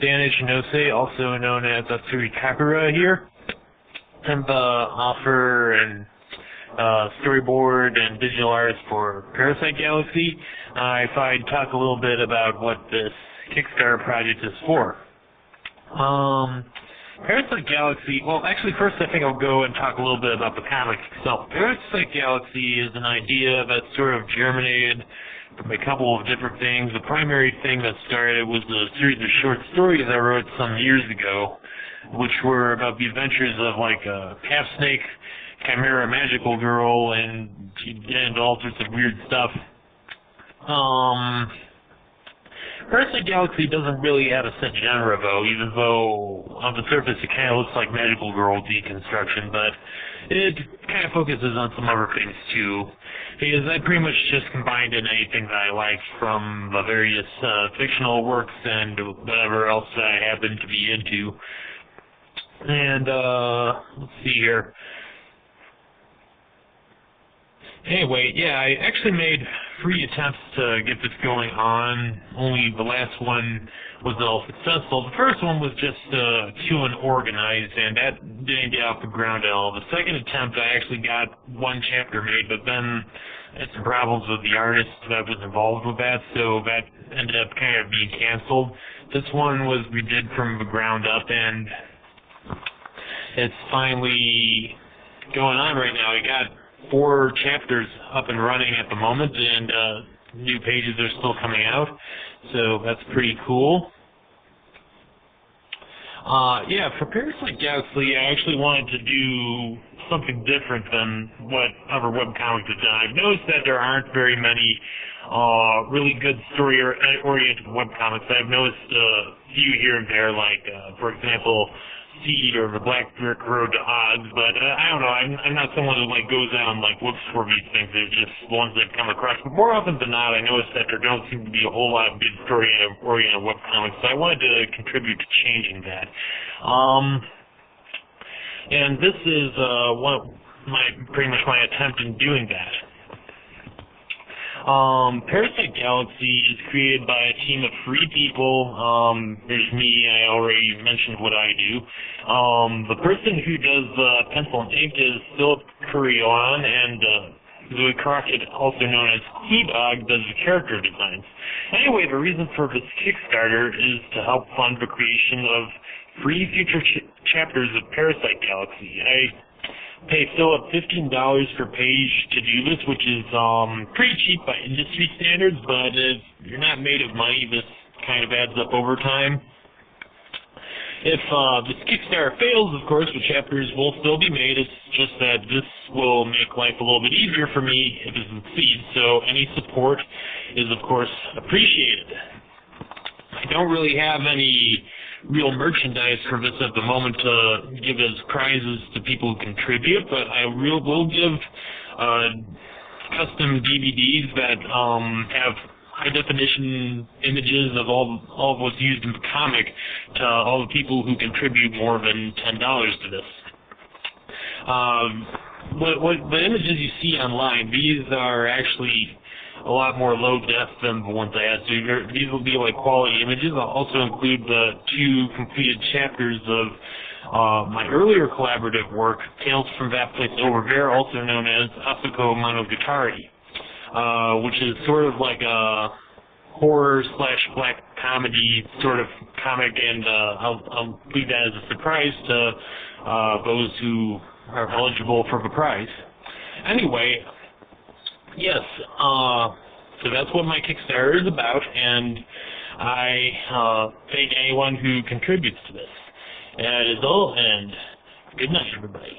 Dan Ichinose, also known as Atsuri Kakura here. I'm the author and storyboard and digital artist for Parasite Galaxy. I thought I'd talk a little bit about what this Kickstarter project is for. Parasite Galaxy, well, actually first I think I'll go and talk a little bit about the comic itself. Parasite Galaxy is an idea that sort of germinated from a couple of different things. The primary thing that started was a series of short stories I wrote some years ago, which were about the adventures of like a half snake, chimera magical girl, and she get into all sorts of weird stuff. Parasite Galaxy doesn't really have a set genre though, even though on the surface it kind of looks like magical girl deconstruction, but it kind of focuses on some other things too, because I pretty much just combined in anything that I like from the various fictional works and whatever else that I happen to be into. And let's see here. Anyway, yeah, I actually made 3 attempts to get this going on, only the last one was all successful. The first one was just too unorganized, and that didn't get off the ground at all. The second attempt, I actually got 1 chapter made, but then I had some problems with the artist that was involved with that, so that ended up kind of being canceled. This one was redid from the ground up, and it's finally going on right now. I got 4 chapters up and running at the moment, and new pages are still coming out, so that's pretty cool. Yeah, for Parasite Galaxy, I actually wanted to do something different than what other webcomics have done. I've noticed that there aren't very many really good story-oriented webcomics. I've noticed a few here and there, like, for example, Seed or The Black Brick Road to Oz, but I don't know, I'm not someone who like goes out and like looks for these things. They're just ones I've come across. But more often than not, I notice that there don't seem to be a whole lot of good story-oriented webcomics, so I wanted to contribute to changing that. And this is pretty much my attempt in doing that. Parasite Galaxy is created by a team of 3 people. There's me, I already mentioned what I do. The person who does pencil and ink is Philip Currion, and Zoe Crockett, also known as Queedog, does the character designs. Anyway, the reason for this Kickstarter is to help fund the creation of 3 future chapters of Parasite Galaxy. I pay Philip $15 per page to do this, which is pretty cheap by industry standards, but if you're not made of money, this kind of adds up over time. If this Kickstarter fails, of course, the chapters will still be made. It's just that this will make life a little bit easier for me if it succeeds, so any support is, of course, appreciated. I don't really have any real merchandise for this at the moment to give as prizes to people who contribute, but I will give custom DVDs that have high-definition images of all of what's used in the comic to all the people who contribute more than $10 to this. The images you see online, these are actually a lot more low def than the ones I had, so these will be like quality images. I'll also include the 2 completed chapters of my earlier collaborative work, Tales from That Place Over There, also known as Asako Monogatari, which is sort of like a horror/black comedy sort of comic, and I'll leave that as a surprise to those who are eligible for the prize. Anyway, yes, so that's what my Kickstarter is about, and I thank anyone who contributes to this. And that is all, and good night, everybody.